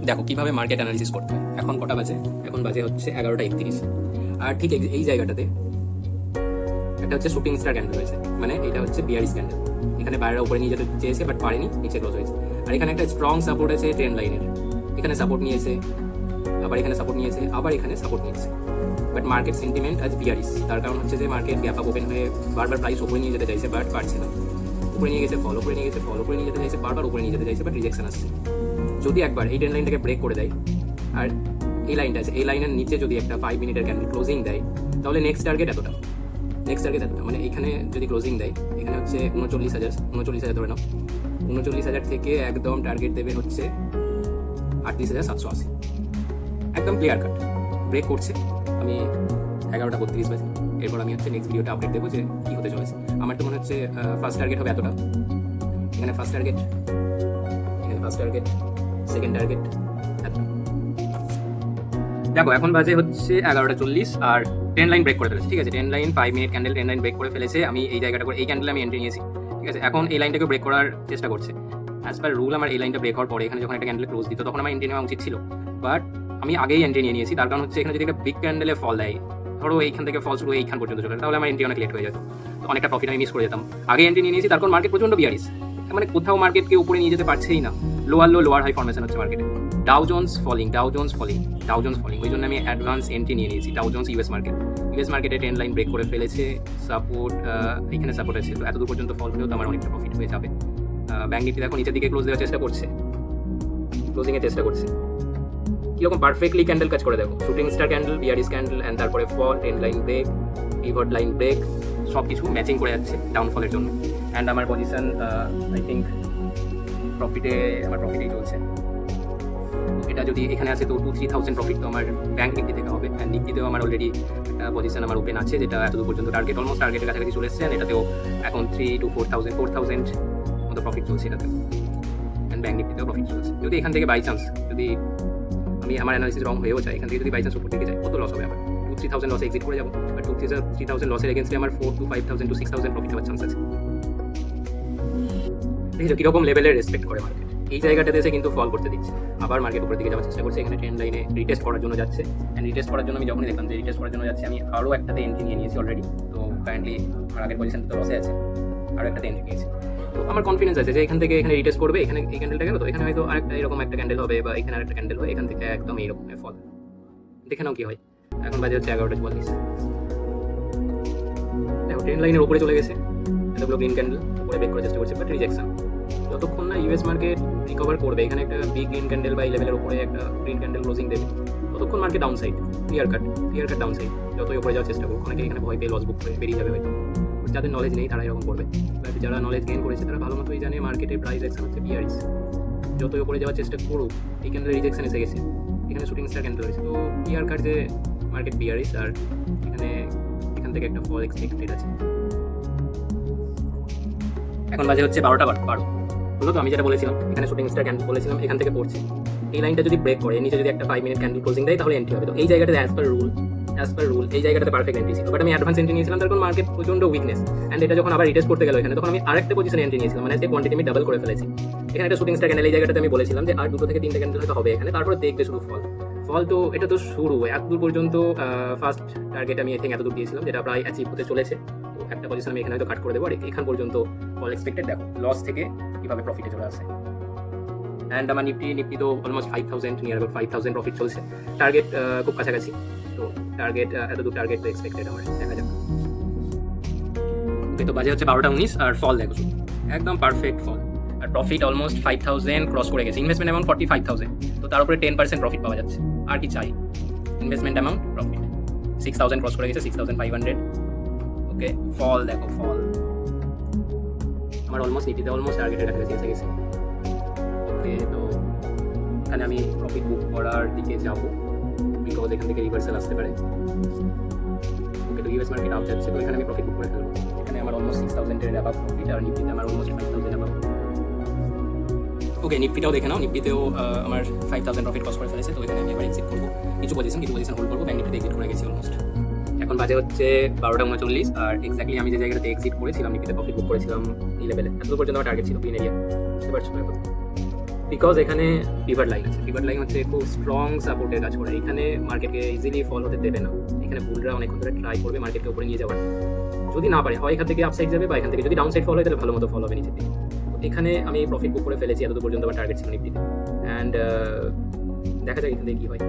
দেখো কীভাবে market analysis করতে হয়। এখন কটা বাজে? এখন বাজে হচ্ছে 11:31। আর ঠিক এই জায়গাটাতে একটা হচ্ছে শুটিং স্টার ক্যান্ডেল হয়েছে, মানে এটা হচ্ছে বিয়ারিশ ক্যান্ডেল। এখানে বাইরের উপরে নিয়ে যেতে চেয়েছে বাট পারেনি, নিচে ক্লোজ হয়েছে। আর এখানে একটা স্ট্রং সাপোর্ট আছে ট্রেন্ড লাইনের, এখানে সাপোর্ট নিয়েছে, আবার এখানে সাপোর্ট নিয়েছে, আবার এখানে সাপোর্ট নিয়েছে। বাট মার্কেট সেন্টিমেন্ট আজ বিয়ারিশ, তার কারণ হচ্ছে যে মার্কেট গ্যাপ আপ ওপেন হয়ে বারবার প্রাইস উপরে নিয়ে যেতে চাইছে বাট পারছে না। উপরে নিয়ে গেছে ফল, উপরে নিয়ে গেছে ফল, উপরে নিয়ে যেতে চাইছে, বারবার উপরে নিয়ে যেতে চাইছে বাট রিজেকশন আসছে। যদি একবার এই ট্রেন্ড লাইনটাকে ব্রেক করে দেয় আর এই লাইনটা আছে, এই লাইনের নিচে যদি একটা 5 মিনিটের ক্যান্ডেল ক্লোজিং দেয়, তাহলে নেক্সট টার্গেট এতটা, মানে এখানে যদি ক্লোজিং দেয়, এখানে হচ্ছে 39,000 ধরে নাও, 39,000 থেকে একদম টার্গেট দেবে হচ্ছে 38,780। একদম ক্লিয়ার কাট ব্রেক করছে। আমি 11:32 বাজে, এরপর আমি হচ্ছে নেক্সট ভিডিওটা আপডেট দেবো যে কী হতে চলেছে। আমার তো মনে হচ্ছে ফার্স্ট টার্গেট হবে এতটা, এখানে ফার্স্ট টার্গেট, সেকেন্ড টার্গেট এতটা। দেখো এখন বাজে হচ্ছে 11:40 আর ট্রেন্ড লাইন ব্রেক করে ফেলেছে। ঠিক আছে, trend line 5 minute candle trend line break করে ফেলেছে। আমি এই জায়গাটা করে এই ক্যান্ডেলে আমি এন্ট্রি নিয়েছি। ঠিক আছে, এখন এই লাইনটাকে ব্রেক করার চেষ্টা করছে। অ্যাজ পার রুল আমার এই লাইনটা ব্রেক হওয়ার পরে এখানে যখন একটা ক্যান্ডেল ক্লোজ দিত তখন আমার এন্ট্রি নেওয়া উচিত ছিল, বাট আমি আগেই এন্ট্রি নিয়ে নিয়েছি। তার কারণ হচ্ছে এখানে যদি একটা বিগ ক্যান্ডেলে ফল দেয়, ধরো এইখান থেকে ফল শুরু এইখান পর্যন্ত চলে, তাহলে আমার এন্ট্রি অনেক লেট হয়ে যেত, তো অনেকটা প্রফিট আমি মিস করে যেতাম। আগে এন্ট্রি নিয়ে নিয়েছি, তার কারণ মার্কেট প্রচন্ড বিয়ারিশ, মানে কোথাও মার্কেটকে উপরে নিয়ে যেতে পারছেই না। লোয়ার হাই ফরমেশন হচ্ছে মার্কেটে। ডাউ জোন্স ফলিং, ওই জন্য আমি অ্যাডভান্স এন্ট্রি নিয়ে নিয়েছি। ডাউ জোন্স ইউএস মার্কেটে ট্রেন্ড লাইন ব্রেক করে ফেলেছে, সাপোর্ট এখানে সাপোর্ট আছে, তো এতদূর পর্যন্ত ফল হলেও তো আমার অনেকটা প্রফিট হয়ে যাবে। ব্যাংক নিফটি দেখো নিচের দিকে ক্লোজ দেওয়ার চেষ্টা করছে, ক্লোজিংয়ের চেষ্টা করছে। কীরকম পারফেক্টলি ক্যান্ডেল কাজ করে দেখো, shooting star candle, bearish candle, and তারপরে fall, trend line break, pivot line break, সব কিছু ম্যাচিং করে যাচ্ছে ডাউনফলের জন্য। অ্যান্ড আমার পজিশন আই থিঙ্ক প্রফিটেই চলছে। এটা যদি এখানে আসে তো 2-3,000 প্রফিট তো আমার ব্যাংক নিফটি থেকে হবে। অ্যান্ড নিফটিতেও আমার অলরেডি একটা পজিশন আমার ওপেন আছে, যেটা এতদূর পর্যন্ত অলমোস্ট টার্গেটের কাছাকাছি চলে এসছে। এটাতেও এখন 3 to 4,000 মতো প্রফিট চলছে এটাতেও। অ্যান্ড ব্যাংক নিফটিতেও প্রফিট চলছে। যদি এখান থেকে বাই চান্স যদি আমি আমার অ্যানালিসিস রং হয়েও যায়, এখান থেকে যদি বাই চান্স উপর দিকে যায়, কত লস হবে আমার? 2-3,000 লসে এক্সিট করে যাবো। বাট 2-3,000 লসের এগেন্সে আমার 4 to 5,000 to 6,000 প্রফিট হওয়ার চান্স আছে। দেখেছো কীরকম লেভেলের রেসপেক্ট করে মার্কেট। এই জায়গাটাতে এসে কিন্তু ফল করতে দিচ্ছে, আবার মার্কেট উপরের দিকে যাওয়ার চেষ্টা করছে। এখানে ট্রেন্ড লাইনে রিটেস্ট করার জন্য যাচ্ছে। অ্যান্ড রিটেস্ট করার জন্য আমি যখনই দেখলাম যে রিটেস্ট করার জন্য যাচ্ছে, আমি আরও একটাতে এন্ট্রি নিয়ে নিয়েছি অলরেডি। তো কারেন্টলি আমার আগের পজিশন তো লসে আছে, আরও একটাতে এন্ট্রি নিয়েছি। তো আমার কনফিডেন্স আছে যে এখান থেকে এখানে রিটেস্ট করবে, এখানে এই ক্যান্ডেলটা গেল, তো এখানে হয়তো আরেকটা এরকম একটা ক্যান্ডেল হবে, বা এখানে আরেকটা ক্যান্ডেল হয়, এখান থেকে একদম এইরকম ফল। দেখে নাও কি হয়। এখন বাজে হচ্ছে 11:44। দেখো ট্রেন্ড লাইনের উপরে চলে গেছে, এতগুলো গ্রিন ক্যান্ডেল উপরে ব্রেক করার চেষ্টা করছে, বাট রিজেকশন। যতক্ষণ না ইউএস মার্কেট রিকভার করবে, এখানে একটা বিগ গ্রিন ক্যান্ডেল বা এই লেভেলের উপরে একটা গ্রিন ক্যান্ডেল ক্লোজিং দেবে, ততক্ষণ market down side, clear cut down side. যতই উপরে যাওয়ার চেষ্টা করুক, অনেকে এখানে ভয় পেয়ে লস বুক করে বেরিয়ে যাবে হয়তো। যাদের নলেজ নেই তারা এরকম করবে, বাট যারা নলেজ গেইন করেছে তারা ভালো মতোই জানে মার্কেটের প্রাইস অ্যাকশন হচ্ছে বিয়ারিশ। যতই উপরে যাওয়ার চেষ্টা করুক, এই ক্যান্ডেল রিজেকশন এসে গেছে, এখানে শুটিং স্টার ক্যান্ডেল হয়েছে, তো ক্লিয়ার কাট যে মার্কেট বিয়ারিশ। আর এখান থেকে একটা ফল এক্সপেক্টেড আছে। এখন বাজে হচ্ছে 12:12 হলো। তো আমি যেটা বলেছিলাম, এখানে শুটিং স্টার ক্যান্ডেল বলেছিলাম, এখান থেকে পড়ছে। এই লাইনটা যদি ব্রেক করে, নিচে যদি একটা 5 মিনিট ক্যান্ডেল ক্লোজিং দেয়, তাহলে এন্ট্রি হবে। তো এই জায়গাটাতে অ্যাজ পার রুল এই জায়গাটাতে পারফেক্ট এন্ট্রি ছিল, বাট আমি অ্যাডভান্স এন্ট্রি নিয়েছিলাম, তার কারণ মার্কেট প্রচন্ড উইকনেস। অ্যান্ড এটা যখন আবার রিটেস্ট করতে গেল এখানে, তখন আমি আরেকটা পজিশনে এন্ট্রি নিয়েছিলাম, মানে আজকে কোয়ান্টিটি আমি ডাবল করে ফেলেছি। এখানে একটা শুটিং স্টার ক্যান্ডেল, এই জায়গাটাতে আমি বলেছিলাম যে আর 2 থেকে 3 ক্যান্ডেল হয়তো হবে এখানে, তারপরে দেখবে শুধু ফল। তো এটা তো শুরু, এতদূর পর্যন্ত ফার্স্ট টার্গেট আমি এতদূর দিয়েছিলাম, যেটা প্রায় অ্যাচিভ হতে চলেছে। তো একটা পজিশন আমি এখানে হয়তো কাট করে দেবো, আর এখান পর্যন্ত ফল এক্সপেক্টেড। দেখো লস থেকে কীভাবে প্রফিটে চলে আসে। অ্যান্ড আমার নিফটি তো অলমোস্ট 5,000, নিয়ার অ্যাবাউট 5,000 প্রফিট চলছে। টার্গেট খুব কাছাকাছি, তো টার্গেট এতদূর টার্গেট তো এক্সপেক্টেড আমার, দেখা যাক। ওকে, তো বাজে হচ্ছে 12:19 আর ফল দেখো শুধু একদম পারফেক্ট ফল। আর প্রফিট অলমোস্ট 5,000 ক্রস করে গেছে। ইনভেস্টমেন্ট অ্যামাউন্ট 45,000, তো তার উপরে 10% প্রফিট পাওয়া যাচ্ছে। আর কি চাই? ইনভেস্টমেন্ট অ্যামাউন্ট, প্রফিট 6,000 ক্রস করে গেছে, 6,500। ওকে, ফল দেখো, ফল আমার অলমোস্ট নিফটিতে অলমোস্ট টার্গেটের কাছাকাছি এসে গেছে। ওকে, তো এখানে আমি প্রফিট বুক করার দিকে যাব, বিকজ এখান থেকে রিভার্সাল আসতে পারে। ওকে, তো ইউএস মার্কেট আপ যাচ্ছে, তো এখানে আমি প্রফিট বুক করে ফেলবো। এখানে আমার অলমোস্ট 6,000 অ্যাবাভ প্রফিট, আর নিফটিতে আমার অলমোস্ট 5,000 অ্যাবাভ। ওকে, নিফটিটাও দেখে নাও, নিফটিতেও আমার 5,000 প্রফিট কস্ট করে ফেলেছে। তো এখানে আমি এবার এক্সিট করবো, কিছু পজিশন হোল্ড করবো। ব্যাংক নিফটিতে এক্সিট করে গেছি অলমোস্ট। এখন বাজে হচ্ছে 12:39 আর এক্স্যাক্টলি আমি যে জায়গাতে এক্সিট করেছিলাম, নিফটিতে প্রফিট বুক করেছিলাম এই লেভেলে, এত পর্যন্ত আমার টার্গেট ছিল গ্রিন এরিয়া, বুঝতে পারছো? বিকজ এখানে পিভাট লাইন আছে। পিভাট লাইন হচ্ছে খুব স্ট্রং সাপোর্টের কাজ করে, এখানে মার্কেটকে ইজিলি ফল হতে দেবে না। এখানে বুলরা অনেকক্ষণ ধরে ট্রাই করবে মার্কেটকে উপরে নিয়ে যাওয়ার, যদি না পারে হয় এখান থেকে আপসাইড যাবে বা এখান থেকে যদি ডাউন সাইড ফল হয় তাহলে ভালো মতো ফল হবে নিচের দিকে। এখানে আমি প্রফিট বুক করে ফেলেছি এতদূর পর্যন্ত, আমার টার্গেট ছিল নিফটিতে। অ্যান্ড দেখা যাক এখান থেকে কী হয়।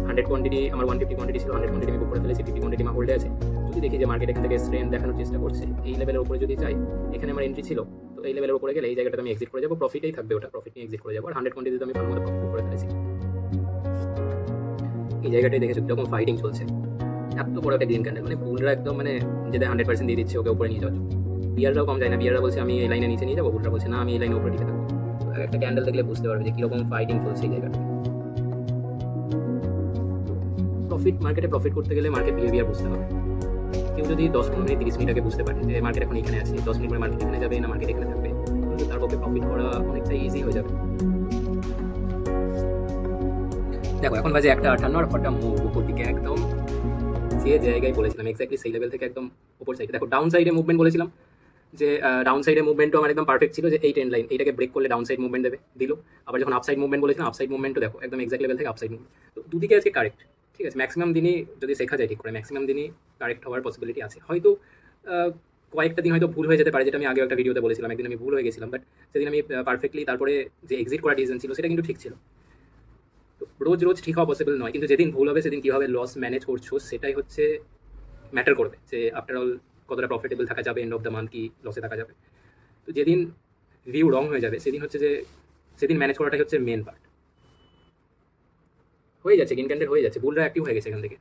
100 কোয়ান্টিটি আমার 150 কোয়ান্টিটি ছিল, 100 কোয়ান্টিটি আমি বুক করে ফেলেছি, 50 কোয়ান্টিটি আমার হোল্ডে আছে। যদি দেখি যে মার্কেট এখান থেকে স্ট্রেন্থ দেখানোর চেষ্টা করছে, এই লেভেলের উপরে যদি যাই, এখানে আমার এন্ট্রি ছিল, তো এই লেভেলের উপরে গেলে এই জায়গাটা আমি এক্সিট করে যাবো, প্রফিটেই থাকবে ওটা, প্রফিট নিয়ে এক্সিট করে যাবো। আর 100 কোয়ান্টিটিতে আমি ভালো মতো প্রফিট বুক করে ফেলেছি। এই জায়গাটাই দেখেছো কিরকম ফাইটিং চলছে, এত বড় একটা গ্রিন ক্যান্ডেল, মানে বুলরা একদম মানে নিজেদের 100% দিয়ে দিচ্ছে ওকে উপরে নিয়ে যাওয়ার জন্য। বিয়াররাও কম যায় না, বিয়াররা বলছে আমি এই লাইনে নিচে নিয়ে যাবো, বুলরা বলছে না আমি এই লাইনে উপরে টিকে থাকবো। একটা ক্যান্ডেল দেখলে বুঝতে পারবে যে কিরকম ফাইটিং চলছে এই জায়গাটা। প্রফিট মার্কেটে প্রফিট করতে গেলে মার্কেট বিহেভিয়ার বুঝতে হবে। কেউ যদি 10-15 মিনিট 30 মিনিট আগে বুঝতে পারে যে মার্কেট এখন এখানে আছে, 10 মিনিট পরে মার্কেট এখানে যাবে না মার্কেট এখানে থাকবে, তাহলে তার পক্ষে প্রফিট করা অনেকটাই ইজি হয়ে যাবে। দেখো এখন বাজে 1:58 আর একটা মুভ উপর দিকে একদম যে জায়গায় বলেছিলাম এক্স্যাক্টলি সেই লেভেল থেকে একদম উপর সাইডে। দেখো ডাউন সাইডে মুভমেন্ট বলেছিলাম যে ডাউন সাইডে মুভমেন্টও আমার একদম পারফেক্ট ছিল, যে এই ট্রেন্ড লাইন এইটাকে ব্রেক করলে ডাউন সাইড মুভমেন্ট দেবে, দিল। আবার যখন আপসাইড মুভমেন্ট বলেছিলাম, আপসাইড মুভমেন্টও দেখো একদম এক্সাক্ট লেভেল থেকে আপসাইড মুভমেন্ট। তো দুদিকে আজকে কারেক্ট, ঠিক আছে। ম্যাক্সিমাম দিনই যদি শেখা যায় ঠিক করে, ম্যাক্সিমাম দিনই কারেক্ট হওয়ার পসিবিলিটি আছে। হয়তো কয়েকটা দিন হয়তো ভুল হয়ে যেতে পারে, যেটা আমি আগে একটা ভিডিওতে বলেছিলাম, একদিন আমি ভুল হয়ে গেছিলাম, বাট সেদিন আমি পারফেক্টলি তারপরে যে এক্সিট করা ডিসিশন ছিল সেটা কিন্তু ঠিক ছিল। রোজ রোজ ঠিক হওয়া পসিবল নয়, কিন্তু যেদিন ভুল হবে সেদিন কীভাবে লস ম্যানেজ করছো সেটাই হচ্ছে ম্যাটার করবে, যে আফটার অল কতটা প্রফিটেবল থাকা যাবে, এন্ড অফ দ্য মান্থ কি লসে থাকা যাবে। তো যেদিন ভিউ রং হয়ে যাবে সেদিন হচ্ছে যে সেদিন ম্যানেজ করাটাই হচ্ছে মেন পার্ট। হয়ে যাচ্ছে গ্রিন ক্যান্ডেল হয়ে যাচ্ছে, বুলরা অ্যাক্টিভ হয়ে গেছে এখান থেকে।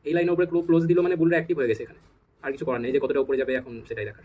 এই লাইনের উপরে ক্লোজ দিল মানে বুলরা অ্যাক্টিভ হয়ে গেছে এখানে, আর কিছু করার নেই। যে কতটা উপরে যাবে এখন সেটাই দেখার।